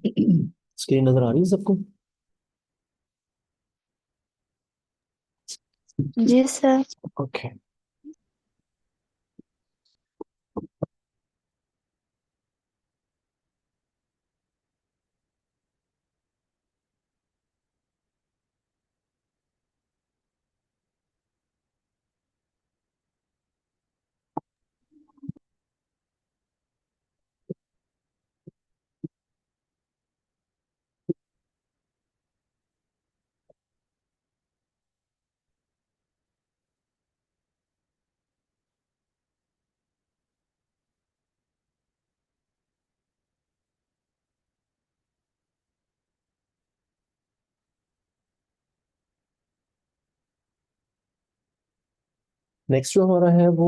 Screen नजर आ रही है सबको? जी सर। ओके। नेक्स्ट जो हमारा है वो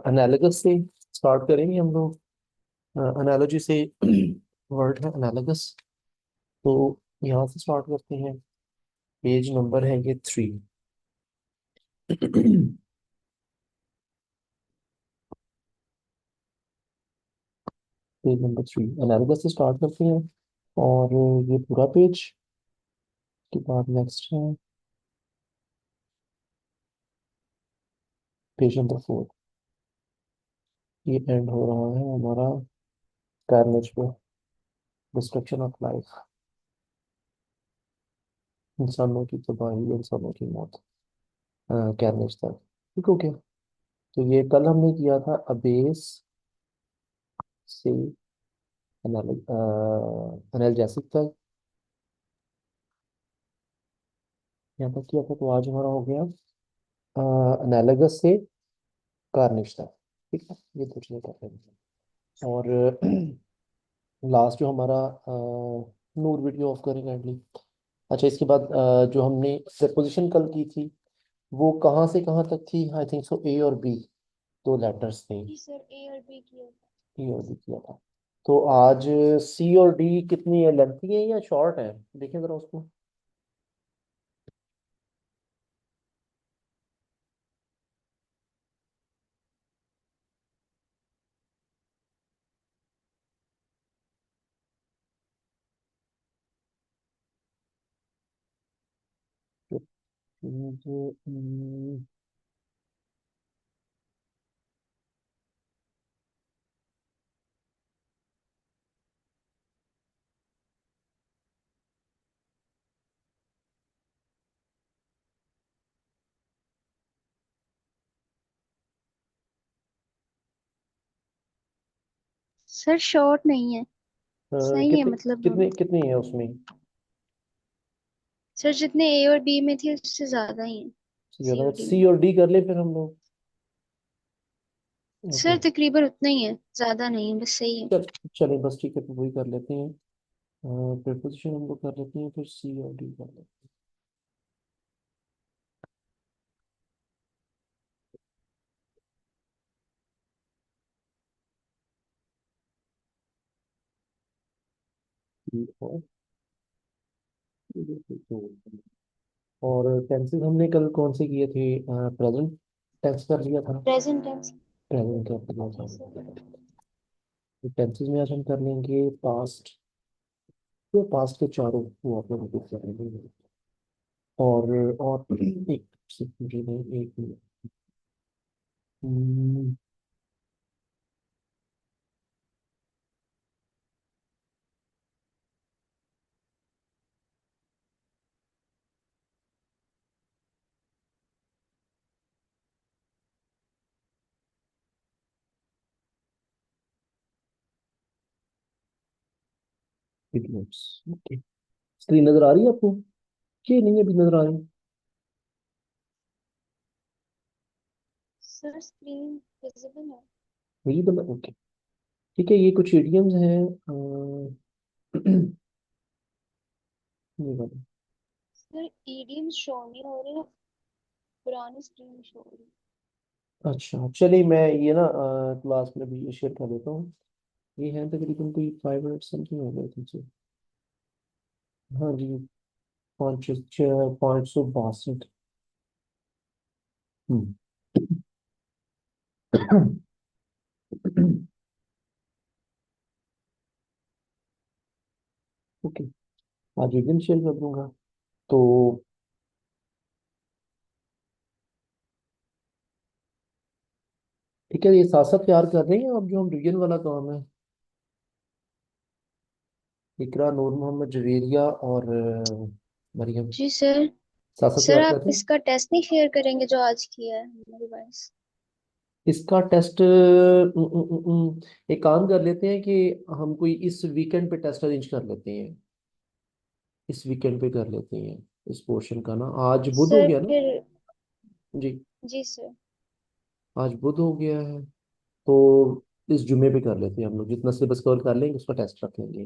एनालगस से स्टार्ट करेंगे हम लोग। एनालॉजी से वर्ड है एनालगस। तो यहाँ से स्टार्ट करते हैं। पेज नंबर है ये 3। पेज नंबर 3 एनालगस से स्टार्ट करते हैं। और ये पूरा पेज के बाद नेक्स्ट है पेज नंबर 4। ये एंड हो रहा है हमारा कार्नेज पे, डिस्ट्रक्शन ऑफ लाइफ, इंसानों की तबाही, इंसानों की मौत, कार्नेज तक। ठीक हो गया। तो ये कल हमने किया था अबेस से एनाल्जेसिक तक, यहाँ तक किया था। तो आज हमारा हो गया एनालगस से कार्निश तक। ठीक है, ये कुछ नहीं कर रहे हैं। और लास्ट जो हमारा नूर वीडियो ऑफ करें काइंडली। अच्छा, इसके बाद जो हमने प्रेपोजिशन कल की थी वो कहाँ से कहाँ तक थी? आई थिंक सो ए और बी, दो लेटर्स थे। जी सर, ए और बी किया था। ए और बी किया था। तो आज सी और डी कितनी है, लेंथी है या शॉर्ट है? देखिए जरा उसको। सर शॉर्ट नहीं है, सही है कितने मतलब दोनों। कितने कितनी है उसमें? सर जितने ए और बी में थे उससे ज्यादा ही है सी ज्यादा और डी सी में। और डी कर ले फिर हम लोग। ओके। सर तकरीबन उतना ही है, ज्यादा नहीं है, बस सही है। चल चलें बस, ठीक है, तो वही कर लेते हैं। प्रीपोजिशन हम लोग कर लेते हैं, फिर सी और डी कर लेते हैं। और टेंसेस हमने कल कौन से किए थे? प्रेजेंट टेंस कर लिया था। Present tense. प्रेजेंट कर लिया जी सर। था। टेंसेस में आज हम कर लेंगे पास्ट। तो पास्ट के चारों वो आप लोग रिपीट कर लेंगे। और एक सेकंड, एक मिनट। ओके। स्क्रीन नजर आ रही है आपको? कि नहीं अभी नजर आ रही? सर स्क्रीन विजिबल है। विजिबल है, ओके। ठीक है, ये कुछ इडियम्स हैं। ये वाले। सर ईडीएम शो नहीं हो रहे, पुरानी स्क्रीन शो हो रही। अच्छा चलिए, मैं ये ना क्लास में भी ये शेयर कर देता हूँ। ये है तकरीबन कोई 5 मिनट समथिंग हो गए थे। हाँ जी। 562। हम्म। ओके, आज एक दिन शेयर कर दूंगा। तो ठीक है, ये साथ साथ तैयार कर रहे हैं अब जो हम रिवीजन वाला काम है। इकरा, नूर मोहम्मद, जवेरिया और मरियम, जी सर। साथ साथ सर तैयार कर आप रहे हैं। इसका टेस्ट नहीं शेयर करेंगे जो आज किया है हमारे पास? इसका टेस्ट एक काम कर लेते हैं कि हम कोई इस वीकेंड पे टेस्ट अरेंज कर लेते हैं। इस वीकेंड पे कर लेते हैं इस पोर्शन का ना। आज बुध हो सर गया ना। फिर। जी, जी सर। आज बुध हो गया है। तो इस जुमे पे कर लेते हैं हम लोग, जितना सिलेबस कवर कर लेंगे उसका टेस्ट रख लेंगे।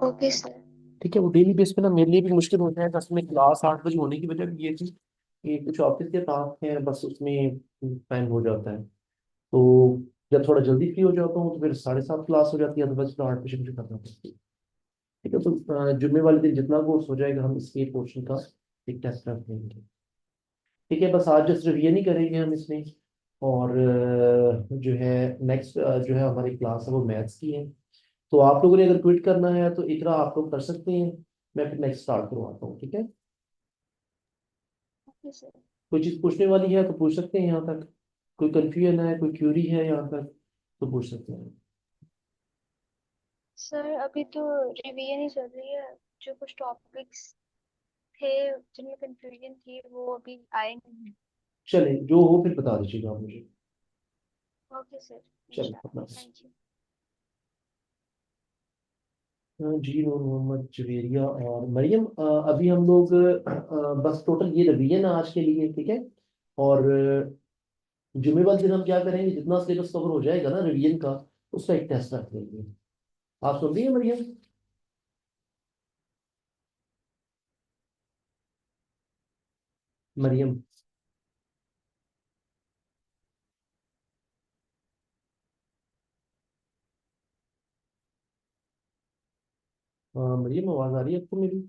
Okay sir. ठीक है, वो डेली बेस पे ना मेरे लिए भी मुश्किल हो जाएगा, असल में क्लास 8 बजे होने की वजह भी ये थी कि कुछ ऑफिस के काम है, बस उसमें टाइम हो जाता है। तो जब थोड़ा जल्दी फ्री हो जाता हूँ तो फिर 7:30 क्लास हो जाती है, तो बस फिर 8 बजे मुझे करना पड़ती है। ठीक है, तो जुम्मे वाले दिन जितना कोर्स हो जाएगा हम इसके पोर्शन का एक टेस्ट रख लेंगे। ठीक है, बस आज जस्ट रिवीजन ही करेंगे हम इसमें। और जो है नेक्स्ट जो है हमारी क्लास है वो मैथ्स की है। तो आप लोगों ने अगर क्विट करना है तो इतना आप लोग कर सकते हैं। मैं फिर नेक्स्ट स्टार्ट करवाता हूँ, ठीक है। Okay sir. कोई चीज़ पूछने वाली है तो पूछ सकते हैं यहाँ तक। कोई कंफ्यूजन है, कोई क्यूरी है यहाँ तक, तो पूछ सकते हैं। सर अभी तो रिवीजन ही चल रही है। जो कुछ टॉपिक्स थे जिनमें कंफ्यूजन थी वो अभी आए नहीं हैं। चले जो हो फिर बता दीजिएगा आप मुझे। Okay sir. चलो अपना। इंशाल्लाह, थैंक यू। जी, नूर मोहम्मद, जवेरिया और मरियम, अभी हम लोग बस टोटल ये रिवीजन है आज के लिए, ठीक है। और जुमे वाले दिन हम क्या करेंगे, जितना सिलेबस कवर हो जाएगा ना रिवीजन का, उसका एक टेस्ट रख लेंगे। आप सुन रही है मरियम? मरियम, मरियम, आवाज आ रही है आपको मेरी?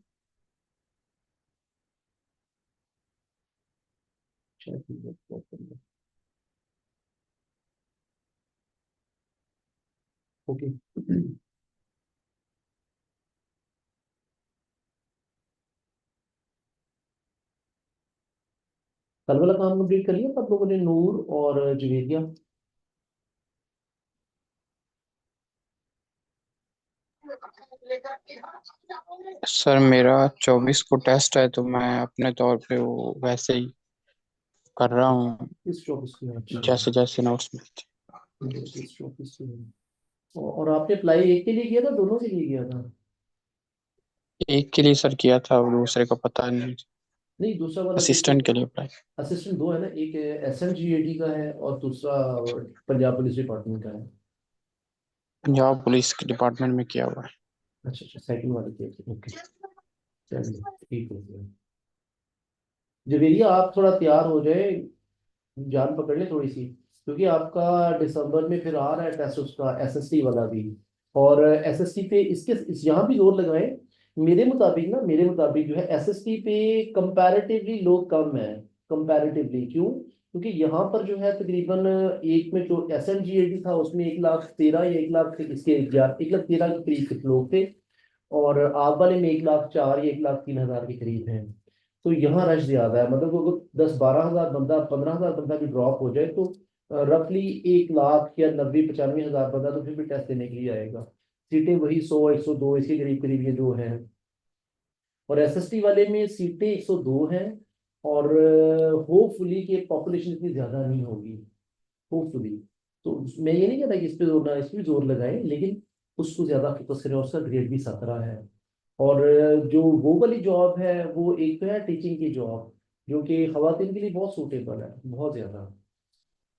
शायद ठीक है, बात करिए। ओके। कल वाला काम कंप्लीट कर लिया सब लोगों ने, नूर और जवेरिया? सर मेरा 24 को टेस्ट है तो मैं अपने तौर पे वो वैसे ही कर रहा हूँ इस ऑफिस की, अच्छा। जैसे जैसे नोट्स मिलते इस ऑफिस की। और आपने अप्लाई एक के लिए किया था, दोनों के लिए किया था? हैं। एक के लिए सर किया था और दूसरे का पता नहीं। नहीं, दूसरा वाला किस लिए? असिस्टेंट के लिए अप्लाई। असिस्टेंट दो है ना, एक SMGAD का है और दूसरा पंजाब पुलिस डिपार्टमेंट का है। पंजाब पुलिस के डिपार्टमेंट में किया हुआ है। अच्छा अच्छा, सेकंड वाले के, ओके। चलिए, ठीक हो गया। जवेरिया, आप थोड़ा तैयार हो जाए, जान पकड़ ले थोड़ी सी, क्योंकि आपका दिसंबर में फिर आ रहा है टेस्ट उसका SST वाला भी। और SST पे यहाँ भी जोर लगाए। मेरे मुताबिक जो है SST पे कंपैरेटिवली लोग कम है। कंपैरेटिवली क्यों? क्योंकि यहाँ पर जो है तकरीबन एक में जो SMGAD था उसमें 1,13,000 या 1,13,000 के करीब लोग थे। और आप वाले में 1,04,000 या 1,03,000 के करीब हैं। तो यहाँ रश ज्यादा है, मतलब अगर 10-12 हजार बंदा, 15 हजार बंदा भी ड्रॉप हो जाए तो रफली 1 लाख या 90-95 हजार बंदा तो फिर भी टेस्ट देने के लिए आएगा। सीटें वही 100-102 इसके करीब करीब ये जो है। और SST वाले में सीटें 102 हैं। और होपफुली कि पॉपुलेशन इतनी ज्यादा नहीं होगी, होपफुली। तो मैं ये नहीं कहता कि इस पे जोर ना, इस पे भी जोर लगाए, लेकिन उसको ज्यादा फोकस करें, और उसका ग्रेड भी 17 है। और जो वो वाली जॉब है वो एक तो है टीचिंग की जॉब, जो कि खवातीन के लिए बहुत सूटेबल है, बहुत ज्यादा।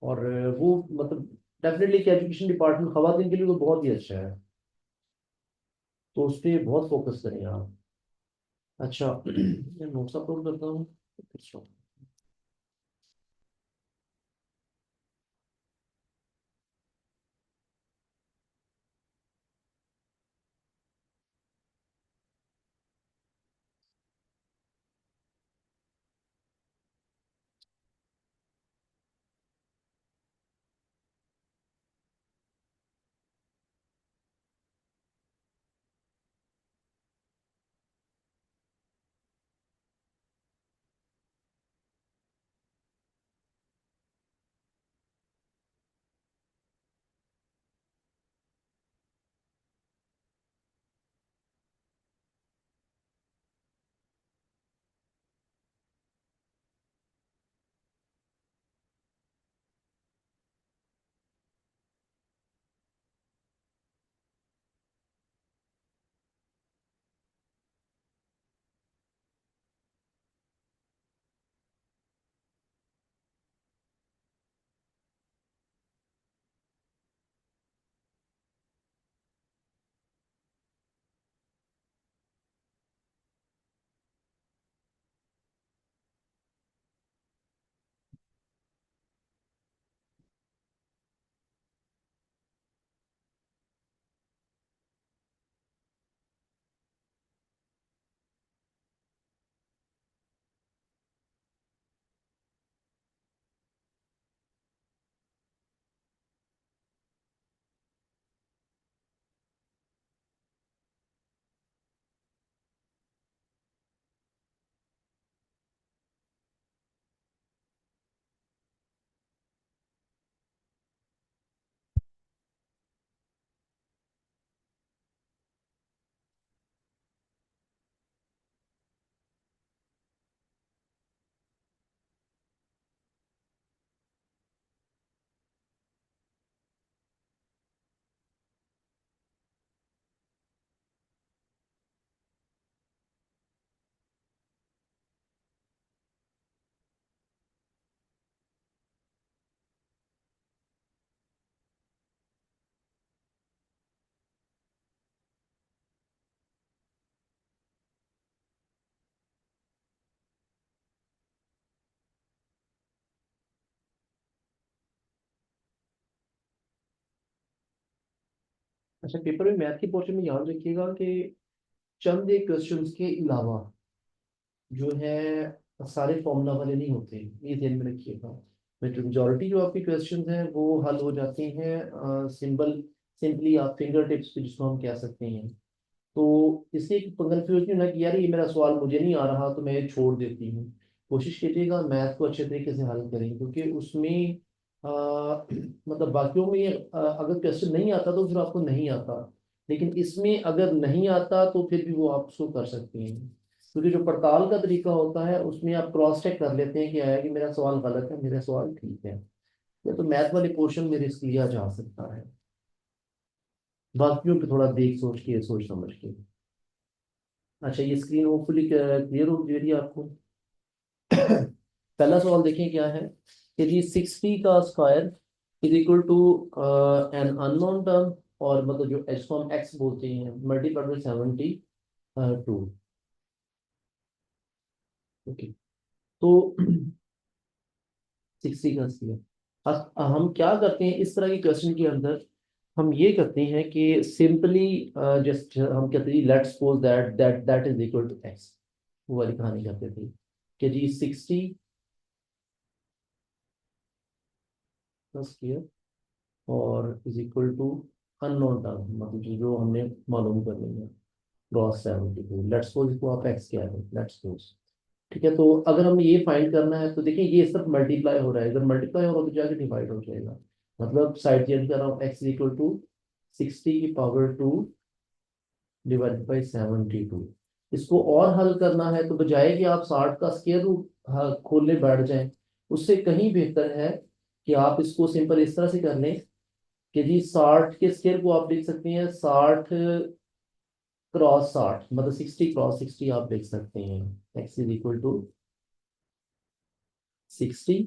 और वो मतलब डेफिनेटली एजुकेशन डिपार्टमेंट खवातीन के लिए तो बहुत ही अच्छा है। तो उस पर बहुत फोकस करें आप। अच्छा, मैं नोट्स अपलोड करता हूँ। अच्छा। अच्छा, पेपर में मैथ के पोर्शन में याद रखिएगा कि चंद एक क्वेश्चंस के अलावा जो है सारे फॉर्मूला वाले नहीं होते, ये ध्यान में रखिएगा। मेजोरिटी जो आपके क्वेश्चंस हैं वो हल हो जाते हैं सिंपली आप फिंगर टिप्स पे, जिसको हम कह सकते हैं। तो इससे एक कंफ्यूजन नहीं होना कि यार ये मेरा सवाल मुझे नहीं आ रहा तो मैं ये छोड़ देती हूँ। कोशिश कीजिएगा मैथ को अच्छे तरीके से हल करें, क्योंकि उसमें मतलब बाकियों में अगर क्वेश्चन नहीं आता तो फिर आपको नहीं आता, लेकिन इसमें अगर नहीं आता तो फिर भी वो आप उसको कर सकते हैं। क्योंकि जो पड़ताल का तरीका होता है उसमें आप क्रॉस चेक कर लेते हैं कि आया कि मेरा सवाल गलत है, मेरा सवाल ठीक है। या तो मैथ वाले पोर्शन में रिस्क लिया जा सकता है, बाकियों पे थोड़ा देख सोच के, सोच समझ के। अच्छा, ये स्क्रीन होपफुली क्लियर हो गई आपको। पहला सवाल देखें क्या है कि जी 60 का square is equal to an unknown term, और मतलब जो एच को हम एक्स बोलते हैं, मल्टीप्लाइड बाय 72। ओके, तो 60 का स्क्वायर। हम क्या करते हैं इस तरह के क्वेश्चन के अंदर, हम ये करते हैं कि सिंपली जस्ट हम कहते हैं let's suppose that that is equal to X. वो वाली कहानी करते थे कि जी 60 का स्क्वायर और is equal to unknown term, मतलब जो हमने मालूम कर लिया क्रॉस 72। लेट्स सपोज इसको आप एक्स कह रहे हैं, लेट्स सपोज। ठीक है, तो अगर हमें ये फाइंड करना है तो देखिए ये सब मल्टीप्लाई हो रहा है, अगर मल्टीप्लाई हो रहा है तो जाके डिवाइड हो जाएगा। मतलब साइड चेंज कर रहा हूँ, एक्स इक्वल टू 60 की पावर 2 डिवाइडेड बाई 72। इसको और हल करना है तो बजाय कि आप 60 का स्क्वायर रूट खोलने बैठ जाएं, उससे कहीं बेहतर है कि आप इसको सिंपल इस तरह से कर लें कि जी 60 के स्क्वायर को आप लिख सकते हैं 60 क्रॉस 60, मतलब 60 क्रॉस 60 आप लिख सकते हैं। X is equal to 60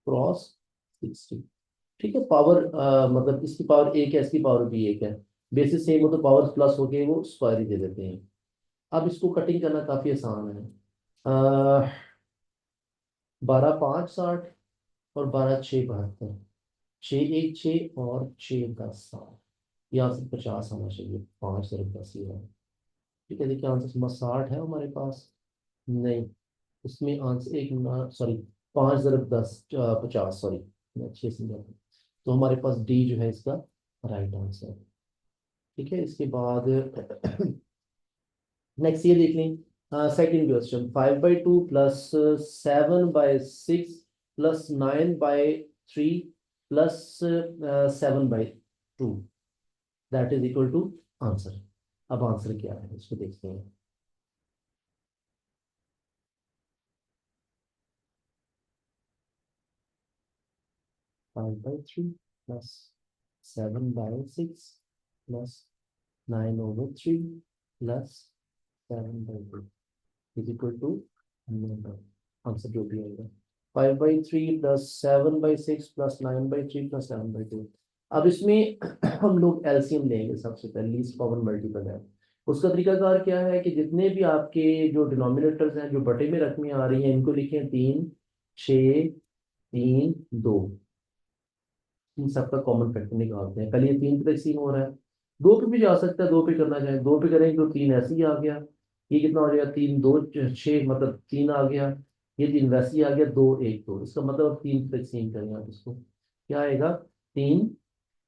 cross 60। ठीक है, पावर मतलब इसकी पावर एक है, इसकी पावर भी एक है, बेसिस सेम हो तो पावर प्लस हो गए, वो स्क्वायर ही दे देते हैं। अब इसको कटिंग करना काफी आसान है। 12 5 60 और 12 6 72, 6 1 6 और 6 10 60। यहाँ से 50 आना चाहिए, 5 × 10 ये है। ठीक है, देखिए आंसर 60 है हमारे पास। नहीं, इसमें आंसर एक, सॉरी, 5 × 10 50, सॉरी मैं अच्छे से समझा। तो हमारे पास डी जो है इसका राइट आंसर। ठीक है, इसके बाद नेक्स्ट ये देख लें। Second question, 5/2 plus 7/6 plus 9/3 plus 7/2, that is equal to answer. अब आंसर क्या है इसको देखते हैं। 5/3 plus 7/6 plus 9/3 plus 7/2 is equal to answer जो भी आएगा। 5/3 प्लस 7/6 प्लस 9/3 प्लस 7/2। अब इसमें हम लोग एलसीएम लेंगे, सबसे पहले लीस्ट कॉमन मल्टीपल है। उसका तरीकाकार क्या है कि जितने भी आपके जो डिनोमिनेटर्स हैं, जो बटे में रकमें आ रही हैं, इनको लिखें 3 6 3 2। इन सबका कॉमन फैक्टर निकालते हैं। पहले ये 3 पे तकसीम हो रहा है, 2 पे भी जा सकता है, 2 पे करना चाहे 2 पे करेंगे तो 3 ऐसे ही आ गया। ये कितना हो जाएगा, 3 2 6, मतलब 3 आ गया। ये 3 वैसे ही आ गया, 2 1 2। इसका मतलब अब 3 पे तकसीम करेंगे आप इसको, क्या आएगा, 3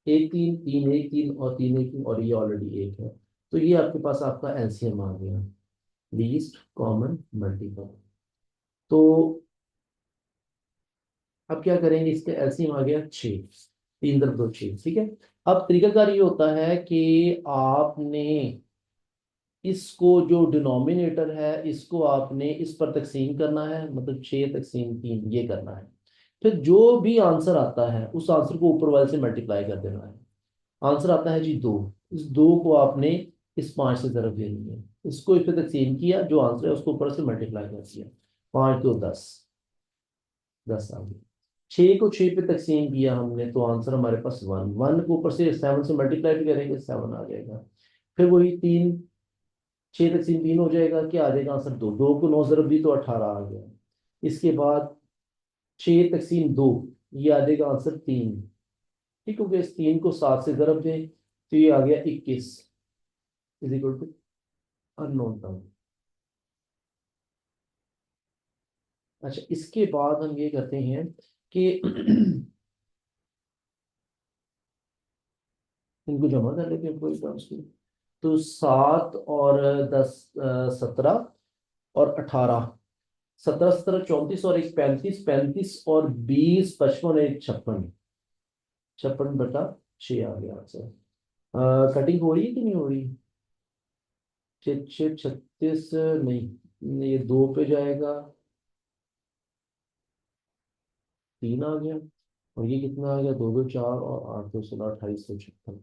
1 3 3 1 3 और 3 1 3, और ये ऑलरेडी 1 है। तो ये आपके पास आपका एलसीएम आ गया, लीस्ट कॉमन मल्टीपल। तो अब क्या करेंगे, इसका एलसीएम आ गया 6, 3 × 2 6। ठीक है, अब तरीकाकार ये होता है कि आपने इसको जो डिनोमिनेटर है इसको आपने इस पर तकसीम करना है, मतलब 6 × 3 ये करना है। फिर जो भी आंसर आता है उस आंसर को ऊपर वाले से मल्टीप्लाई कर देना है। आंसर आता है जी 2, इस 2 को आपने इस 5 से ज़रब देनी है। इसको इस पर तकसीम किया, जो आंसर है उसको ऊपर से मल्टीप्लाई कर दिया, 5 2 10, 10 आ गया। 6 को 6 पे तकसीम किया हमने तो आंसर हमारे पास 1, 1 को ऊपर से 7 से मल्टीप्लाई भी करेंगे, 7 आ जाएगा। फिर वही 3, 6 तकसीम 3 हो जाएगा, क्या आ जाएगा आंसर, 2, 2 को 9 ज़रब दी तो 18 आ गया। इसके बाद 6 तकसीम 2, ये आ जाएगा आंसर 3। ठीक हो गया, इस 3 को 7 से ज़रब दें तो ये आ गया 21 is equal to unknown term. अच्छा, इसके बाद हम ये करते हैं कि इनको जमा कर लेते हैं कोई टर्म्स की। तो 7 और 10 17 और 18, 17 17 34 और एक 35, 35 और 20 55 और एक 56, 56/6 आ गया आंसर। कटिंग हो रही है कि नहीं हो रही? 6 6 36 नहीं, ये 2 पे जाएगा, 3 आ गया, और ये कितना आ गया, 2 2 4 और 8 2 16 2856।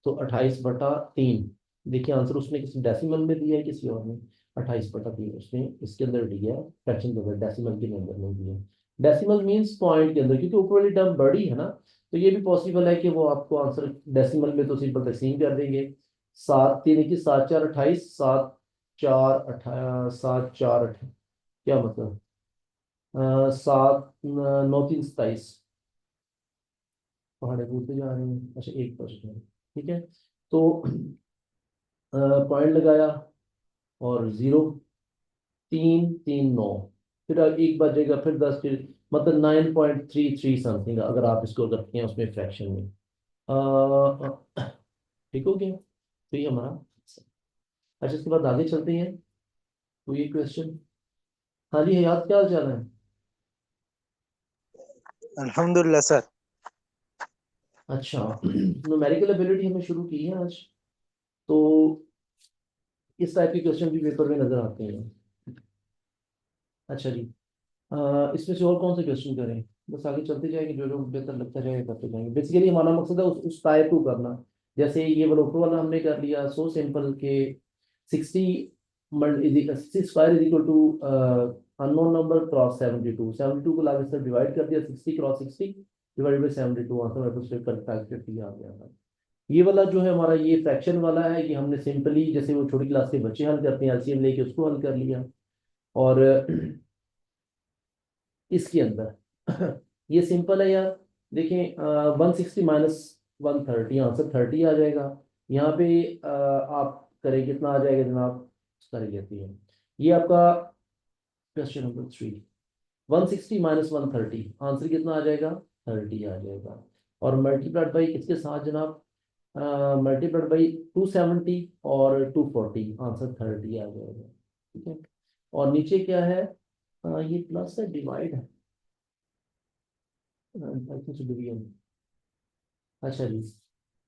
तो 28/3। देखिए आंसर उसने किसी डेसिमल में दिया है किसी और ने। 28/3 उसने इसके अंदर दिया है, फ्रैक्शन के अंदर, डेसिमल के अंदर नहीं दिया। डेसिमल मींस पॉइंट के अंदर, क्योंकि ऊपर वाली टर्म बड़ी है ना, तो ये भी पॉसिबल है कि वो आपको आंसर डेसिमल में तो सिंपल तकसीम कर देंगे। 7 3 की 7 4 28, 7 4 18, 7 4 क्या मतलब, 7 9 3 27। पहाड़े कूदते जा रहे हैं, अच्छा 1%। ठीक है, तो पॉइंट लगाया और 0, 3 3 9, फिर एक बचेगा, फिर 10, फिर मतलब 9.33 समथिंग, अगर आप इसको रखते हैं उसमें फ्रैक्शन में। ठीक हो गया, तो ये हमारा। अच्छा, इसके बाद आगे चलते हैं, तो ये क्वेश्चन। हाँ जी हयात, क्या हाल चाल है? अल्हम्दुलिल्लाह सर। अच्छा, न्यूमेरिकल एबिलिटी हमने शुरू की है आज, तो इस टाइप के क्वेश्चन भी पेपर में नजर आते हैं। अच्छा जी, इसमें से और कौन से क्वेश्चन करें? बस आगे चलते जाएंगे, जो जो बेहतर लगता जाएगा करते जाएंगे। बेसिकली हमारा मकसद है उस टाइप को करना। जैसे ये वाला ऊपर वाला हमने कर लिया, सो सिंपल के 60 square is equal to unknown number cross 72, 72 को लाके सर डिवाइड कर दिया, 60 क्रॉस 60 डिवाइड बाई 72, आंसर मेरे को सिर्फ परफेक्ट आ गया था। ये वाला जो है हमारा, ये फ्रैक्शन वाला है, ये हमने सिंपली जैसे वो छोटी क्लास के बच्चे हल करते हैं, एलसीएम लेके उसको हल कर लिया। और इसके अंदर ये सिंपल है यार। देखें, 160 माइनस 130, आंसर 30 आ जाएगा। यहाँ पे आप करें कितना आ जाएगा जनाब, करें कहती है ये आपका क्वेश्चन नंबर 3। 160 माइनस 130, आंसर कितना आ जाएगा, 30 आ जाएगा। और मल्टीप्लाइड बाई किसके साथ जनाब, मल्टीप्लाइड बाई 270 और 240, आंसर 30 आ जाएगा। ठीक है, और नीचे क्या है, ये प्लस है, डिवाइड है, डिवीजन। अच्छा जी,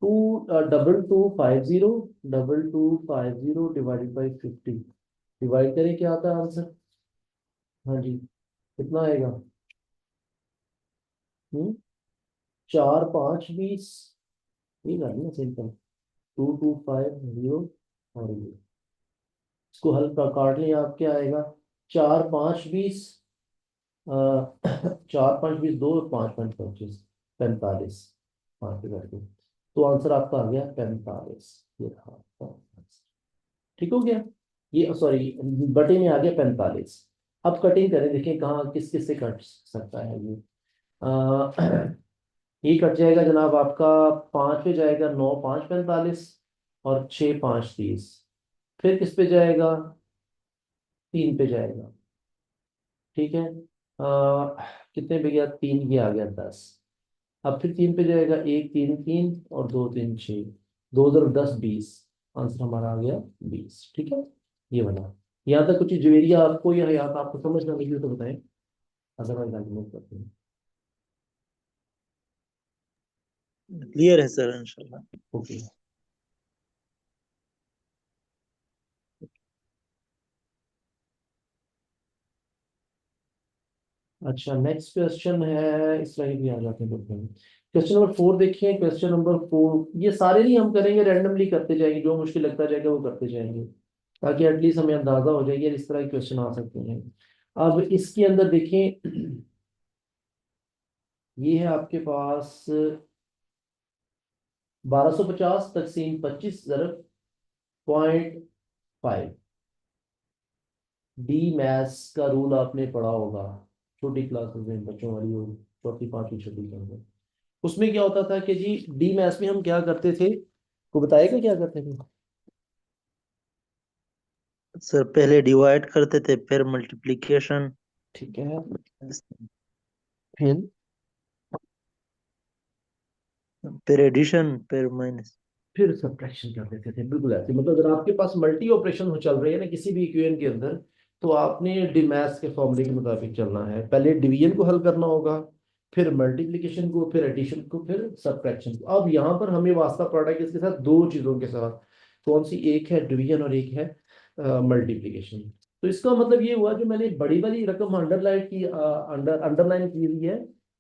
2250 डिवाइडेड बाई 50, डिवाइड करें क्या आता है आंसर? हाँ जी, कितना आएगा? 4 5 20, ये करना सिंपल, 2250, और ये इसको हल का काट लिया, आप क्या आएगा, 4 5 20, 4 5 20 2, 5 5 25, 45, 5 पे करके, तो आंसर आपका आ गया 45। ये रहा आपका आंसर। ठीक हो गया, ये सॉरी बटे में आ गया 45। अब कटिंग करें, देखें कहाँ किस किस से कट सकता है ये। ये कट जाएगा जनाब आपका, 5 पे जाएगा, 9 5 45, और 6 5 30, फिर किस पे जाएगा, 3 पे जाएगा। ठीक है, कितने पे गया, 3 ये आ गया 10। अब फिर 3 पे जाएगा, 1 3 3 और 2 3 6, 2 2 10 20, आंसर हमारा आ गया 20। ठीक है, ये बना। यहाँ तक कुछ ज्वेरिया आपको या हयात आपको समझ में लगी हो तो बताएं, अदरवाइज आगे मूव करते हैं। क्लियर है सर इंशाल्लाह। ओके, अच्छा नेक्स्ट क्वेश्चन है, इस लाइन भी आ जाते हैं देखते हैं। क्वेश्चन नंबर 4 देखिए, क्वेश्चन नंबर 4 ये सारे नहीं हम करेंगे, रैंडमली करते जाएंगे, जो मुश्किल लगता जाएगा वो करते जाएंगे, ताकि एटलीस्ट हमें अंदाजा हो जाएगी इस तरह के क्वेश्चन आ सकते हैं। अब इसके अंदर देखें, ये है आपके पास 1250 तकसीम 25 ज़रब 0.5। डी मैथ्स का रूल आपने पढ़ा होगा छोटी क्लासेस में, बच्चों वाली हो, चौथी 5वीं 6वीं के अंदर। उसमें क्या होता था कि जी डी मैथ्स में हम क्या करते थे, को बताएगा क्या करते हैं? सर पहले डिवाइड करते थे, फिर मल्टीप्लिकेशन, ठीक है, फिर फिर एडिशन, फिर माइनस। फिर सब्ट्रैक्शन कर देते थे, बिल्कुल ऐसे। मतलब अगर आपके पास मल्टी ऑपरेशन हो चल रही है ना किसी भी इक्वेशन के अंदर, तो आपने डिमैथ्स के फॉर्मूले के मुताबिक चलना है। पहले डिवीजन को हल करना होगा, फिर मल्टीप्लिकेशन को, फिर एडिशन को, फिर सब्ट्रैक्शन को। अब यहाँ पर हमें वास्ता पड़ रहा है कि इसके साथ दो चीज़ों के साथ, कौन सी? एक है डिवीजन और एक है मल्टीप्लिकेशन। तो इसका मतलब ये हुआ, जो मैंने बड़ी वाली रकम अंडरलाइन की, अंडरलाइन की हुई है,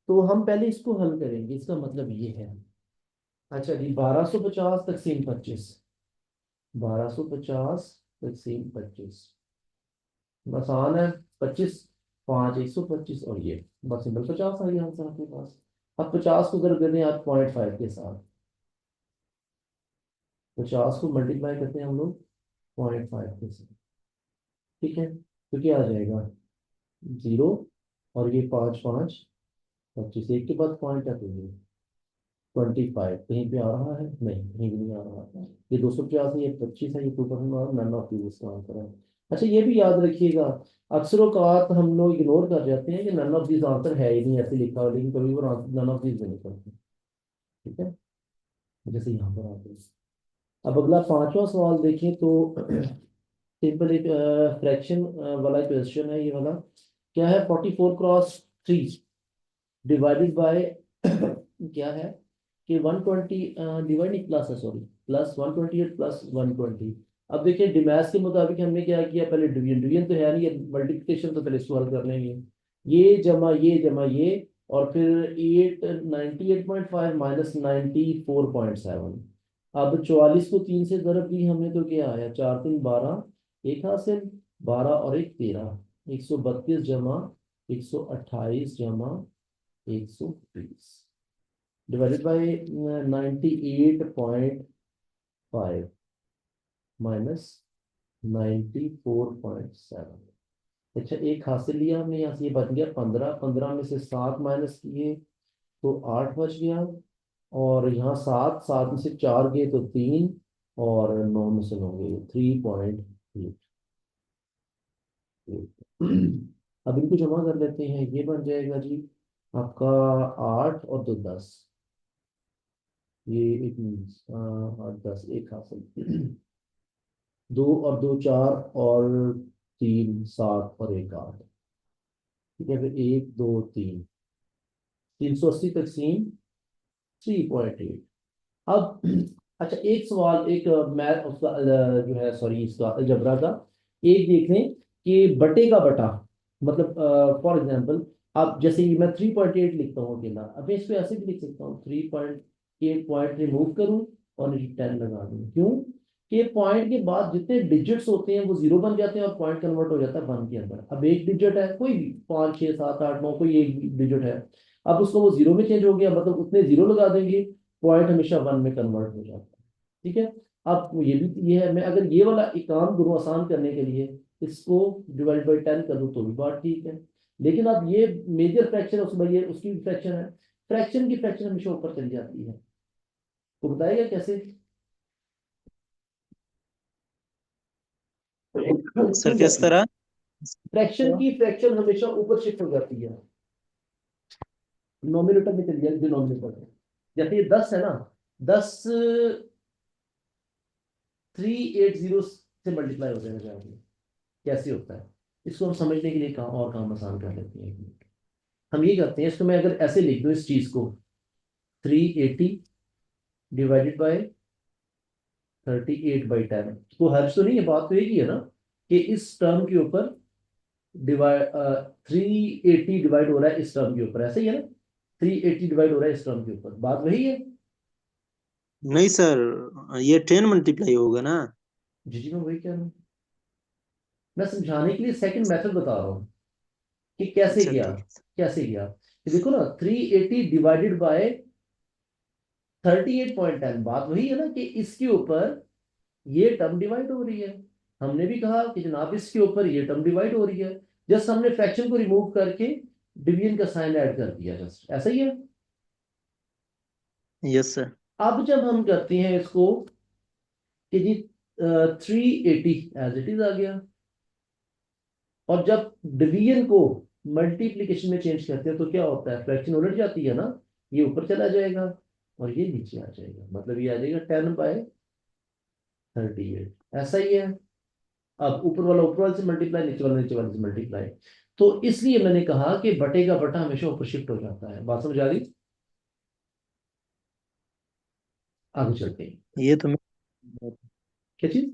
तो हम पहले इसको हल करेंगे। इसका मतलब ये है, अच्छा जी, 1250 तकसीम 25, 1250 तकसीम 25, आसान है। 25, 5, 125, और ये बस सिंपल 50 आ गया आंसर आपके पास। अब 50 को अगर दें आप 0.5 के साथ, 50 को मल्टीप्लाई करते हैं हम लोग 0.5 के साथ, ठीक है, तो क्या आ जाएगा? 0, और ये 5, 5, 25, एक के बाद पॉइंट है, तो ये 25 कहीं पे आ रहा है? नहीं, कहीं भी नहीं आ रहा। ये 250 है, ये 25 है, ये 2% और नन ऑफ दीज इसका आंसर है। अच्छा, ये भी याद रखिएगा, अक्सर औकात हम लोग इग्नोर कर जाते हैं कि नन ऑफ दीज आंसर है ही नहीं, ऐसे लिखा हुआ, लेकिन कभी वो नन ऑफ दीज भी नहीं करते। ठीक है, जैसे यहाँ पर आते हैं। अब अगला पांचवा सवाल देखें तो सिंपल एक फ्रैक्शन वाला क्वेश्चन है ये वाला। क्या है? 44 क्रॉस 3 डिवाइडेड बाय क्या है कि 120, डिवाइड नहीं, प्लस है, सॉरी, प्लस 128 प्लस 120। अब देखिए डिमैथ्स के मुताबिक हमने क्या किया, पहले डिवीजन, डिवीजन तो है नहीं, ये मल्टीप्लिकेशन तो पहले इसको हल कर लेंगे। ये जमा ये, और फिर 898.5 माइनस 94.7। अब 44 को 3 से ज़रब दी हमने, तो क्या आया? 4 3 12, एक हासिल, 12 और एक 13, 132 जमा 128 जमा 120 डिवाइडेड बाय 98.5 माइनस 94.7। अच्छा, एक हासिल लिया हमने, यहाँ से ये बच गया 15, 15 में से 7 माइनस किए तो 8 बच गया, और यहाँ 7, 7 में से 4 गए तो 3, और 9 में से 9 गए 3.8। अब इनको जमा कर लेते हैं, ये बन जाएगा जी आपका 8 और 2 10, ये एक 8 10, एक हासिल, 2 और 2 4, और 3 7, और एक 8। ठीक है, फिर 1 2 3, 380 तकसीम 3.8। अब अच्छा, एक सवाल, एक मैथ उसका जो है, सॉरी, इसका अलजबरा का, एक देख लें कि बटे का बटा, मतलब फॉर एग्जांपल, अब जैसे ये मैं 3.8 लिखता हूँ अकेला, अब मैं इसको ऐसे भी लिख सकता हूँ, 3.8 पॉइंट रिमूव करूँ और नीचे 10 लगा दूँ। क्यों? कि पॉइंट के बाद जितने डिजिट्स होते हैं वो जीरो बन जाते हैं और पॉइंट कन्वर्ट हो जाता है 1 के अंदर। अब एक डिजिट है, कोई भी 5 6 7 8 9, कोई एक डिजिट है, अब उसको वो जीरो में चेंज हो गया, मतलब उतने जीरो लगा देंगे, पॉइंट हमेशा 1 में कन्वर्ट हो जाता है। ठीक है, अब ये भी ये है, मैं अगर ये वाला एक काम करूँ आसान करने के लिए, इसको डिवाइड बाई 10 कर दूँ तो भी बात ठीक है। लेकिन अब ये मेजर फ्रैक्शन है, उसमें ये उसकी भी फ्रैक्शन है, फ्रैक्शन की फ्रैक्शन हमेशा ऊपर चली जाती है। तो बताइएगा कैसे? सर किस तरह? फ्रैक्शन की फ्रैक्शन हमेशा ऊपर शिफ्ट हो जाती है, नोमिनेटर में चली जाती है, डिनोमिनेटर में। जैसे ये 10 है ना, 10 380 से मल्टीप्लाई हो जाएगा जाके। कैसे होता है इसको हम समझने के लिए काम और काम आसान कर लेते हैं, एक मिनट। हम ये करते हैं, इसको मैं अगर ऐसे लिख दूं, इस चीज को 380 डिवाइडेड बाय 38/10, तो हर्ज तो नहीं है, बात तो एक ही है ना, कि इस टर्म के ऊपर डिवाइड 380 डिवाइड हो रहा है इस टर्म के ऊपर, ऐसे ही है ना, 380 डिवाइड हो रहा है इस टर्म के ऊपर, बात वही है। नहीं सर, ये 10 मल्टीप्लाई होगा ना। जी जी, मैं वही कह रहा हूँ, मैं समझाने के लिए सेकंड मेथड बता रहा हूँ कि कैसे अच्छा गया। ठीक है। कैसे गया ये देखो ना, 380 डिवाइडेड बाय 38.10, बात वही है ना कि इसके ऊपर ये टर्म डिवाइड हो रही है। हमने भी कहा कि जनाब इसके ऊपर ये टर्म डिवाइड हो रही है, जस्ट हमने फ्रैक्शन को रिमूव करके डिवीजन का साइन ऐड कर दिया, जस्ट ऐसा ही है। Yes sir. अब जब हम करते हैं इसको कि जी 380 एज इट इज आ गया। और जब डिवीजन को मल्टीप्लिकेशन में चेंज करते हैं तो क्या होता है, फ्रैक्शन उलट जाती है ना, ये ऊपर चला जाएगा और ये नीचे आ जाएगा, मतलब ये आ जाएगा 10/38, ऐसा ही है। अब ऊपर वाला ऊपर वाले से मल्टीप्लाई, नीचे वाला नीचे वाले से मल्टीप्लाई। तो इसलिए मैंने कहा कि बटे का बटा हमेशा ऊपर शिफ्ट हो जाता है। बात समझ आ रही? आगे चलते हैं। ये तो क्या चीज?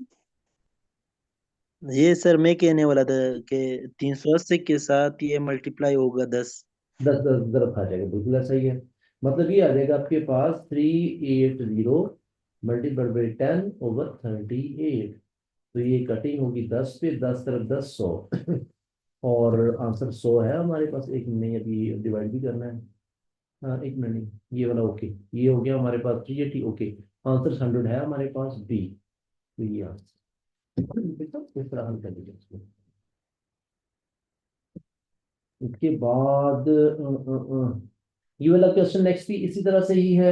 ये सर मैं कहने वाला था कि 380 के साथ ये मल्टीप्लाई होगा 10। 10 10 तरफ आ जाएगा, बिल्कुल ऐसा ही है। मतलब ये आ जाएगा आपके पास 380 मल्टीप्लाइड बाई 10/38। तो ये कटिंग होगी 10 पे, 10 तरफ 10 100 और आंसर 100 है हमारे पास। एक नहीं, अभी डिवाइड भी करना है। हाँ एक मिनट नहीं, ये वाला ओके, ये हो गया हमारे पास 380, ओके। आंसर 100 है हमारे पास बी। तो ये आंसर देखो इस तरह हल कर लीजिए इसको। उसके बाद ये वाला क्वेश्चन नेक्स्ट भी इसी तरह से ही है।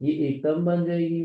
ये एक टर्म बन जाएगी।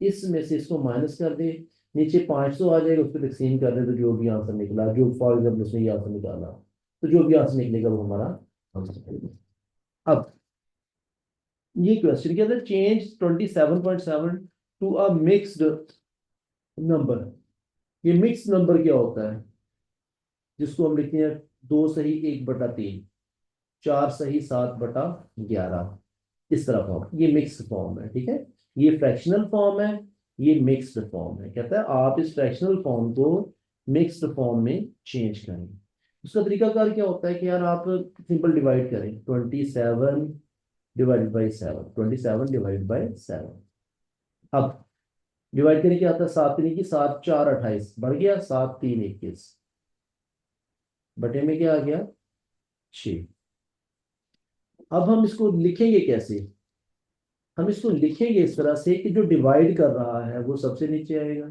इसमें से इसको माइनस कर दे, नीचे 500 आ जाएगा, उस पर तकसीम कर दे, तो जो भी आंसर निकला, जो फॉर एग्जाम्पल उसने ये आंसर निकाला, तो जो भी आंसर निकलेगा वो हमारा आंसर होगा। अब ये क्वेश्चन क्या था, change 27.7 to a mixed number. ये मिक्स नंबर क्या होता है, जिसको हम लिखते हैं 2 सही 1/3, 4 सही 7/11, इस तरह फॉर्म, ये मिक्स्ड फॉर्म है, ठीक है। ये फ्रैक्शनल फॉर्म है, ये मिक्स्ड फॉर्म है। कहता है आप इस फ्रैक्शनल फॉर्म को मिक्स्ड फॉर्म में चेंज करें। उसका तरीकाकार क्या होता है कि यार आप सिंपल डिवाइड करें, 27 डिवाइड बाई 7। अब डिवाइड करके क्या आता है, 7 3 की 7 4 28, बढ़ गया 7 3 21, बटे में क्या आ गया 6। अब हम इसको लिखेंगे कैसे, हम इसको लिखेंगे इस तरह से कि जो डिवाइड कर रहा है वो सबसे नीचे आएगा,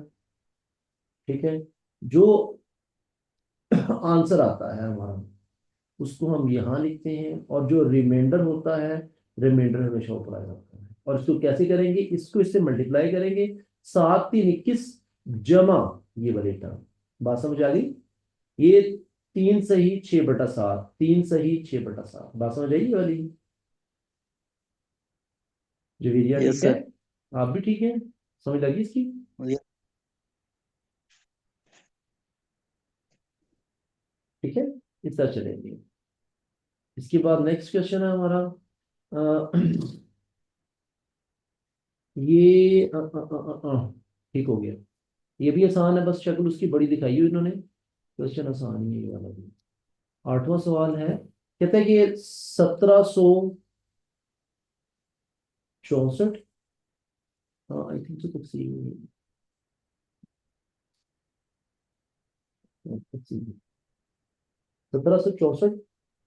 ठीक है। जो आंसर आता है हमारा उसको हम यहाँ लिखते हैं, और जो रिमाइंडर होता है, रिमाइंडर हमेशा ऊपर आ जाता है। और इसको कैसे करेंगे, इसको इससे मल्टीप्लाई करेंगे, 7 3 21 जमा ये वाली टर्म। बात समझ आ गई? ये 3 सही 6/7, 3 सही 6/7, बात समझ आई ये वाली? जवेरिया यस ठीक है? सर। आप भी ठीक है? समझ लगी इसकी? ठीक है, इस तरह चलेंगे। इसके बाद नेक्स्ट क्वेश्चन है हमारा ये ठीक हो गया। ये भी आसान है, बस शक्ल उसकी बड़ी दिखाई हुई इन्होंने। क्वेश्चन आसान ही है ये वाला भी। 8वां सवाल है, कहता है कि 1764, हाँ आई थिंक तो तकसीम 1764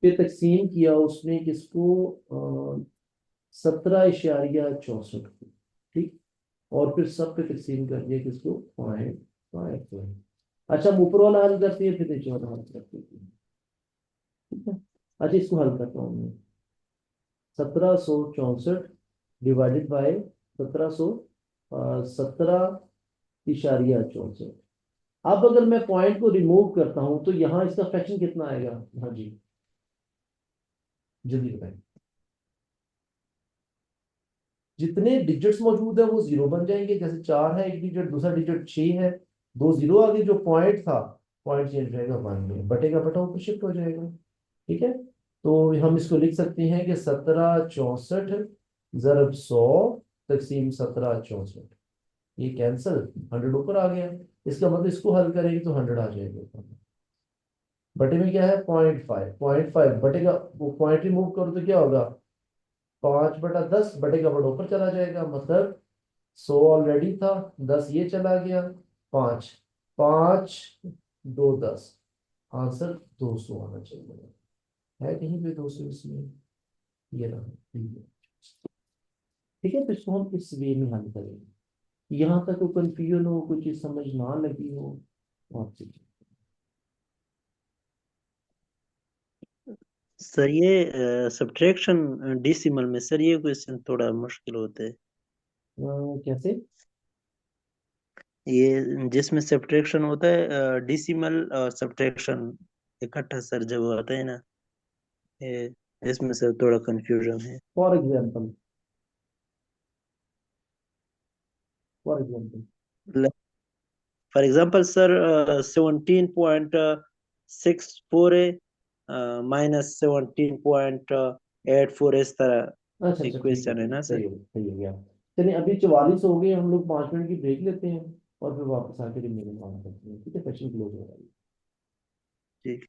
पे तकसीम किया उसने किसको, 17.64 को, ठीक। और फिर सब पे तकसीम कर दिया किसको, 0.5। अच्छा हम ऊपर वाला हल करते हैं फिर नीचे वाला हल करते हैं, ठीक है। अच्छा इसको हल करता हूँ मैं, 1764 डिवाइडेड बाय 1717.64। अब अगर मैं पॉइंट को रिमूव करता हूं तो यहाँ इसका फ्रैक्शन कितना आएगा? हाँ जी जल्दी बताएं। जितने डिजिट्स मौजूद है वो जीरो बन जाएंगे, जैसे 4 है एक डिजिट, दूसरा डिजिट 6 है, 2 जीरो आगे, जो पॉइंट था पॉइंट चेंज रहेगा 1 में, बटे का बटा ऊपर शिफ्ट हो जाएगा, ठीक है। तो हम इसको लिख सकते हैं कि 1764 × 100 तकसीम 1764, ये कैंसिल, 100 ऊपर आ गया। इसका मतलब इसको हल करेंगे तो 100 आ जाएगा ऊपर। बटे में क्या है 0.5 बटे का, वो पॉइंट रिमूव करो तो क्या होगा, 5/10, बटे का बड़ा ऊपर चला जाएगा, मतलब 100 ऑलरेडी था, 10 ये चला गया, 5 5 2 10, आंसर 200 आना चाहिए। है कहीं पे 200 इसमें? ये रहा, ठीक है। तो इसको हम इस वे में हल करेंगे। यहाँ तक कोई कंफ्यूजन हो, कोई चीज समझ ना लगी हो, आप सर ये सब्ट्रैक्शन डेसिमल में सर ये क्वेश्चन थोड़ा मुश्किल होता है। कैसे? ये जिसमें सब्ट्रैक्शन होता है डेसिमल और सब्ट्रैक्शन इकट्ठा सर जब होता है ना, ये इसमें सर थोड़ा कंफ्यूजन है। For example for example for example sir 17.64 है -17.84 इस तरह अच्छा अच्छा, ठीक है इक्वेशन है ठीक है, ना सर। सही हो गया। चलिए अभी 44 हो गए, हम लोग 5 मिनट की ब्रेक लेते हैं और फिर वापस आके रिमेनिंग काम करते हैं, ठीक है? सेशन क्लोज हो रहा है। ठीक।